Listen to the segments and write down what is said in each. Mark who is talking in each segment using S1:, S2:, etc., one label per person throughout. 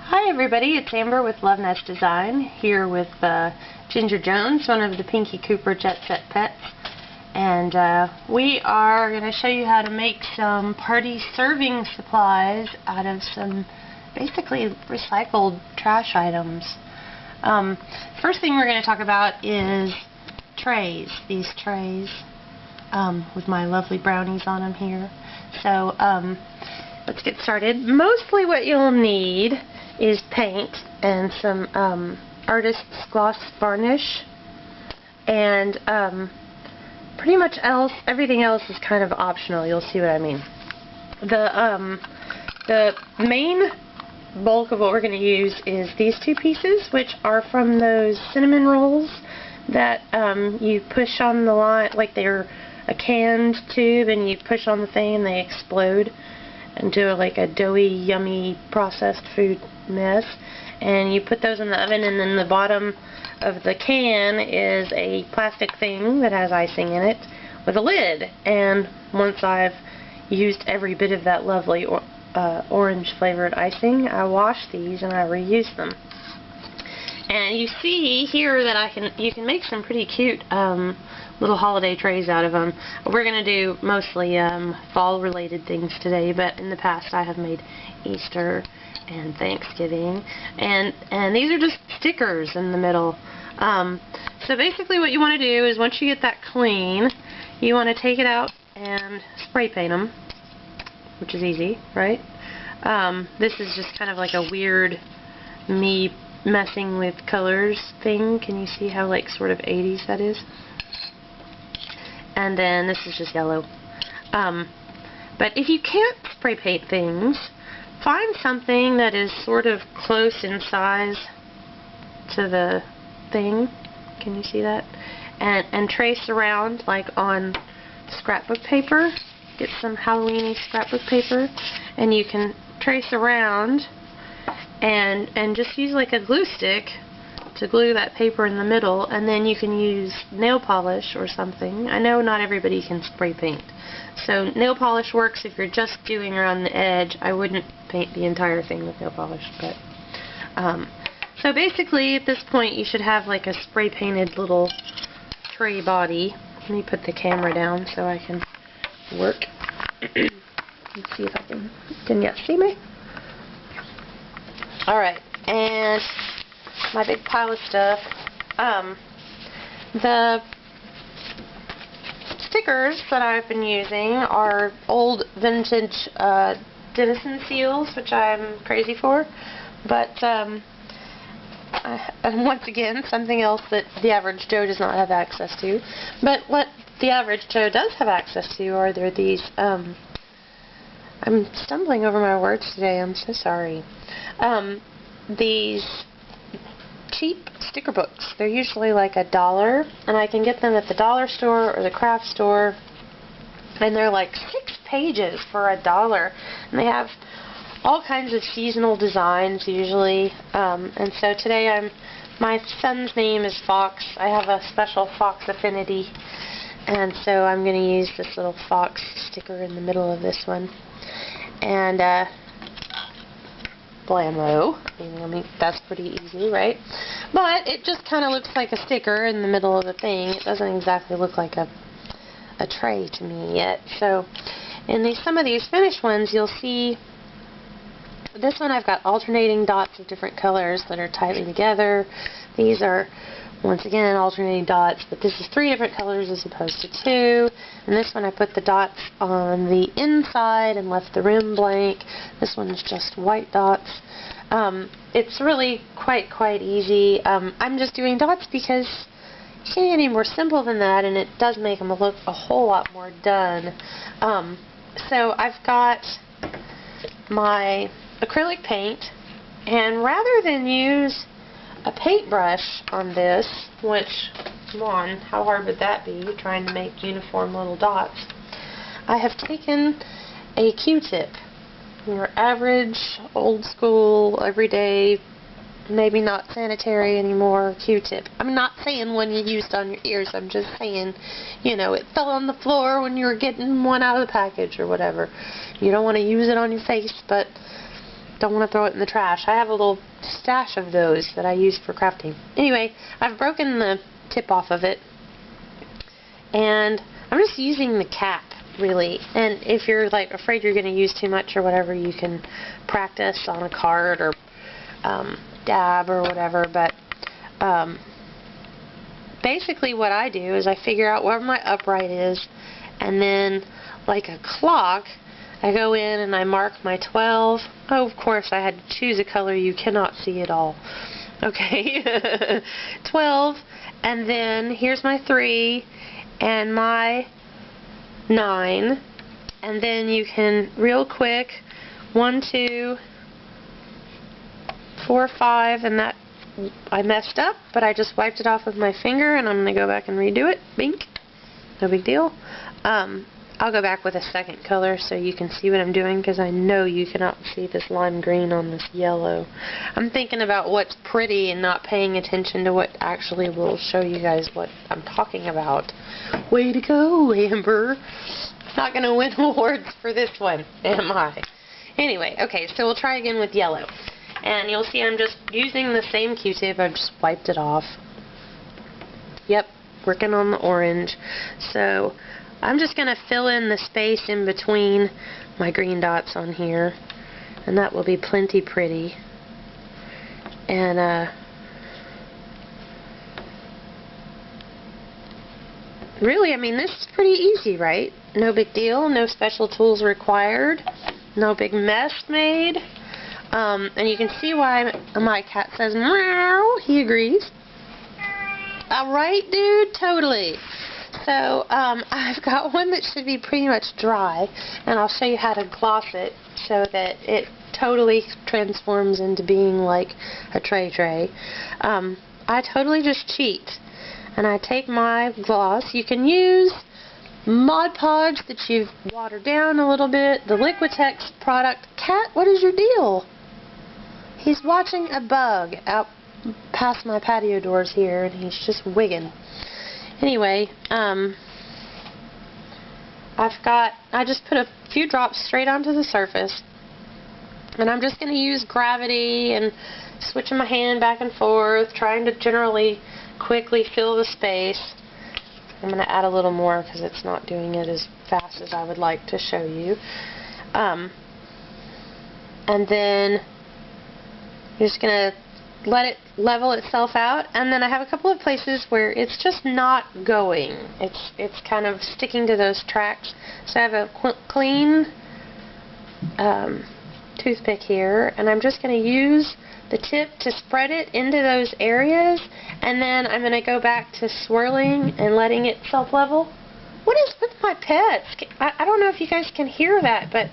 S1: Hi everybody, it's Amber with Love Nest Design, here with Ginger Jones, one of the Pinky Cooper Jet Set pets. And we are going to show you how to make some party serving supplies out of some basically recycled trash items. First thing we're going to talk about is trays, these trays with my lovely brownies on them here. So let's get started. Mostly what you'll need is paint and some artist's gloss varnish, and pretty much everything else is kind of optional. You'll see what I mean. The main bulk of what we're going to use is these two pieces, which are from those cinnamon rolls that you push on the line, like they're a canned tube, and you push on the thing and they explode into like a doughy, yummy, processed food mess. And you put those in the oven, and then the bottom of the can is a plastic thing that has icing in it with a lid. And once I've used every bit of that lovely orange flavored icing, I wash these and I reuse them. And you see here that you can make some pretty cute little holiday trays out of them. We're going to do mostly fall related things today, but in the past I have made Easter and Thanksgiving, and these are just stickers in the middle. So basically what you want to do is, once you get that clean, you want to take it out and spray paint them, which is easy, right? This is just kind of like a weird me messing with colors thing. Can you see how like sort of 80s that is? And then this is just yellow. But if you can't spray paint things, find something that is sort of close in size to the thing. Can you see that? And trace around like on scrapbook paper. Get some Halloween-y scrapbook paper, and you can trace around and just use like a glue stick to glue that paper in the middle, and then you can use nail polish or something. I know not everybody can spray paint, so nail polish works if you're just doing around the edge. I wouldn't paint the entire thing with nail polish, but so basically at this point you should have like a spray painted little tray body. Let me put the camera down so I can work. Let's see if I can you see me? Alright, and my big pile of stuff. The stickers that I've been using are old vintage Denison seals, which I'm crazy for, but and once again, something else that the average Joe does not have access to. But what the average Joe does have access to are these, I'm stumbling over my words today, I'm so sorry. These cheap sticker books. They're usually like $1, and I can get them at the dollar store or the craft store, and they're like 6 pages for $1, and they have all kinds of seasonal designs usually. And so today my son's name is Fox. I have a special Fox affinity, and so I'm going to use this little fox sticker in the middle of this one. And blammo. I mean, that's pretty easy, right? But it just kind of looks like a sticker in the middle of the thing. It doesn't exactly look like a tray to me yet. So in some of these finished ones, you'll see this one I've got alternating dots of different colors that are tightly together. These are, once again, alternating dots, but this is 3 different colors as opposed to 2. And this one I put the dots on the inside and left the rim blank. This one's just white dots. It's really quite easy. I'm just doing dots because you can't get any more simple than that, and it does make them look a whole lot more done. So I've got my acrylic paint, and rather than use a paintbrush on this, which, come on, how hard would that be, trying to make uniform little dots, I have taken a Q-tip, your average, old school, everyday, maybe not sanitary anymore Q-tip. I'm not saying one you used on your ears, I'm just saying, you know, it fell on the floor when you were getting one out of the package or whatever. You don't want to use it on your face, but don't want to throw it in the trash. I have a little stash of those that I use for crafting. Anyway, I've broken the tip off of it, and I'm just using the cap, really. And if you're like afraid you're going to use too much or whatever, you can practice on a card or dab or whatever. But basically what I do is I figure out where my upright is, and then like a clock, I go in and I mark my 12. Oh, of course I had to choose a color you cannot see at all. Okay, 12, and then here's my 3 and my 9, and then you can real quick 1, 2, 4, 5, and that I messed up, but I just wiped it off with my finger, and I'm going to go back and redo it. Bink. No big deal. I'll go back with a second color so you can see what I'm doing, because I know you cannot see this lime green on this yellow. I'm thinking about what's pretty and not paying attention to what actually will show you guys what I'm talking about. Way to go, Amber. Not going to win awards for this one, am I? Anyway, okay, so we'll try again with yellow. And you'll see I'm just using the same Q-tip. I just wiped it off. Yep, working on the orange. So I'm just going to fill in the space in between my green dots on here, and that will be plenty pretty. And really, I mean, this is pretty easy, right? No big deal, no special tools required, no big mess made. And you can see why my cat says meow. He agrees. Alright, dude, totally. So, I've got one that should be pretty much dry, and I'll show you how to gloss it so that it totally transforms into being like a tray. I totally just cheat, and I take my gloss. You can use Mod Podge that you've watered down a little bit, the Liquitex product. Cat, what is your deal? He's watching a bug out past my patio doors here, and he's just wigging. Anyway, I just put a few drops straight onto the surface, and I'm just going to use gravity and switching my hand back and forth, trying to generally quickly fill the space. I'm going to add a little more because it's not doing it as fast as I would like to show you. And then you're just going to let it level itself out, and then I have a couple of places where it's just not going. It's kind of sticking to those tracks. So I have a clean toothpick here, and I'm just going to use the tip to spread it into those areas, and then I'm going to go back to swirling and letting it self-level. What is with my pets? I don't know if you guys can hear that, but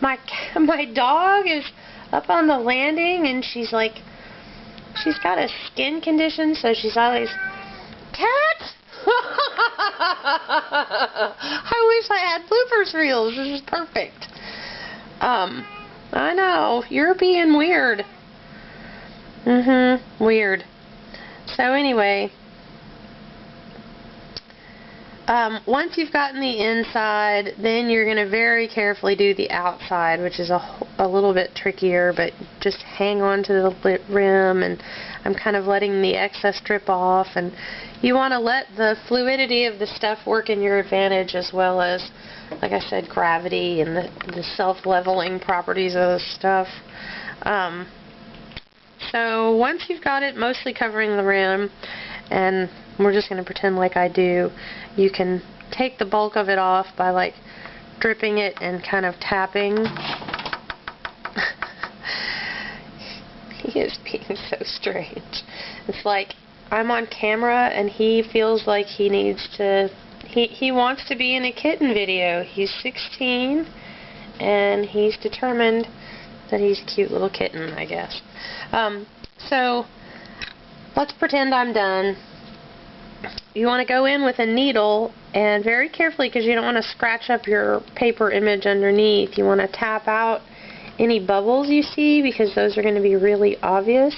S1: my dog is up on the landing, and she's like, she's got a skin condition, so she's always, cat? I wish I had bloopers reels. This is perfect. I know, you're being weird. Weird. So anyway, once you've gotten the inside, then you're going to very carefully do the outside, which is a little bit trickier, but just hang on to the rim, and I'm kind of letting the excess drip off, and you want to let the fluidity of the stuff work in your advantage, as well as, like I said, gravity and the self-leveling properties of the stuff. So once you've got it mostly covering the rim, and we're just going to pretend like I do, you can take the bulk of it off by like dripping it and kind of tapping. He is being so strange. It's like I'm on camera and he feels like he needs to, he wants to be in a kitten video. He's 16 and he's determined that he's a cute little kitten, I guess. So let's pretend I'm done. You want to go in with a needle, and very carefully, because you don't want to scratch up your paper image underneath, you want to tap out any bubbles you see, because those are going to be really obvious.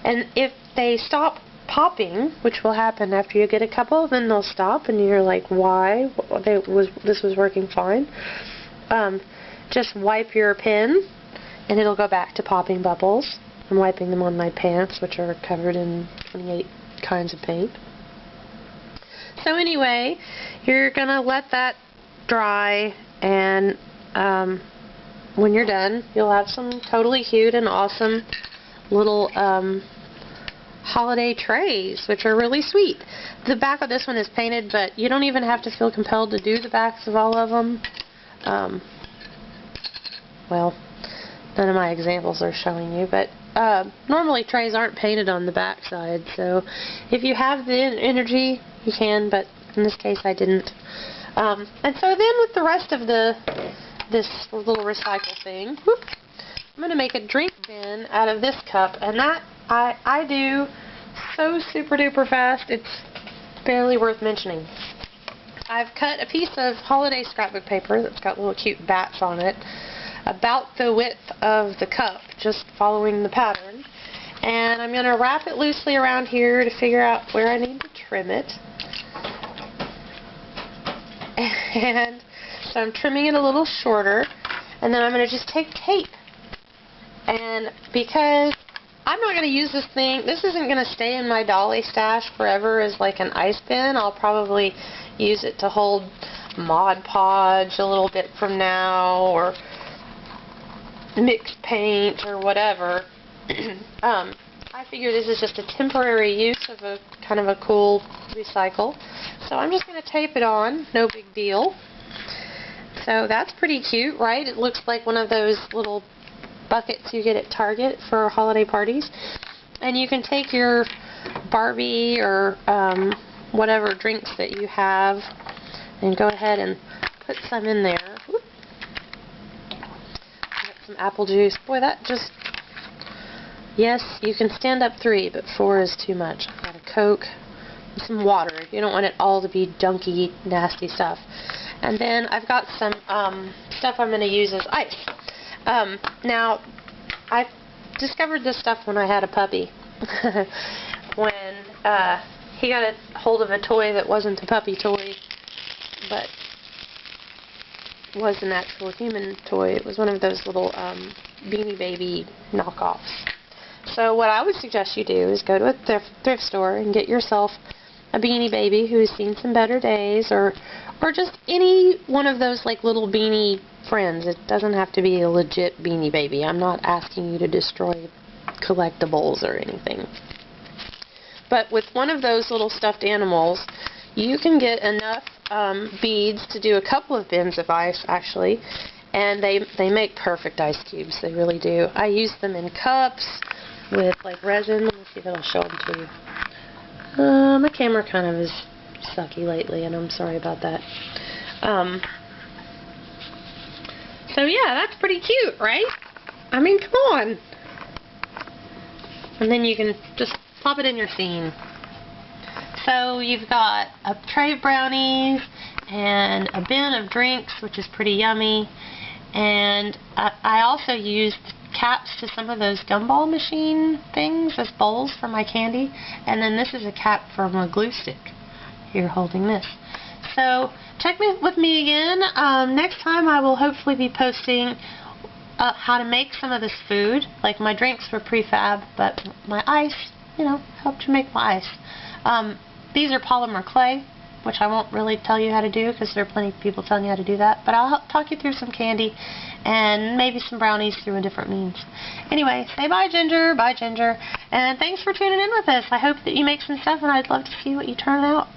S1: And if they stop popping, which will happen after you get a couple, then they'll stop, and you're like, why? This was working fine. Just wipe your pen and it'll go back to popping bubbles. I'm wiping them on my pants, which are covered in 28 kinds of paint. So anyway, you're going to let that dry, and when you're done, you'll have some totally cute and awesome little holiday trays, which are really sweet. The back of this one is painted, but you don't even have to feel compelled to do the backs of all of them. Well, none of my examples are showing you, but normally trays aren't painted on the back side, so if you have the energy, you can, but in this case I didn't. And so then with the rest of this little recycle thing, whoop, I'm going to make a drink bin out of this cup, and that I do so super duper fast, it's barely worth mentioning. I've cut a piece of holiday scrapbook paper that's got little cute bats on it, about the width of the cup, just following the pattern. And I'm going to wrap it loosely around here to figure out where I need to trim it. And so I'm trimming it a little shorter, and then I'm going to just take tape. And because I'm not going to use this thing, this isn't going to stay in my dolly stash forever as like an ice bin. I'll probably use it to hold Mod Podge a little bit from now, or mixed paint, or whatever. I figure this is just a temporary use of a kind of a cool recycle. So I'm just going to tape it on, no big deal. So that's pretty cute, right? It looks like one of those little buckets you get at Target for holiday parties. And you can take your Barbie or whatever drinks that you have and go ahead and put some in there. Whoop. Get some apple juice. Boy, that just... Yes, you can stand up 3, but 4 is too much. I've got a Coke and some water. You don't want it all to be dunky, nasty stuff. And then I've got some stuff I'm going to use as ice. Now, I discovered this stuff when I had a puppy. When he got a hold of a toy that wasn't a puppy toy, but was an actual human toy. It was one of those little Beanie Baby knockoffs. So what I would suggest you do is go to a thrift store and get yourself a Beanie Baby who's seen some better days, or just any one of those like little beanie friends. It doesn't have to be a legit Beanie Baby. I'm not asking you to destroy collectibles or anything. But with one of those little stuffed animals, you can get enough beads to do a couple of bins of ice, actually, and they make perfect ice cubes. They really do. I use them in cups with like resin. Let me see if it'll show them to you. My camera kind of is sucky lately, and I'm sorry about that. So yeah, that's pretty cute, right? I mean, come on. And then you can just pop it in your scene. So you've got a tray of brownies and a bin of drinks, which is pretty yummy. And I also used caps to some of those gumball machine things as bowls for my candy. And then this is a cap from a glue stick. Here, holding this. So check with me again. Next time I will hopefully be posting how to make some of this food. Like my drinks were prefab, but my ice, you know, helped to make my ice. These are polymer clay, which I won't really tell you how to do because there are plenty of people telling you how to do that. But I'll talk you through some candy and maybe some brownies through a different means. Anyway, say bye, Ginger. Bye, Ginger. And thanks for tuning in with us. I hope that you make some stuff, and I'd love to see what you turn out.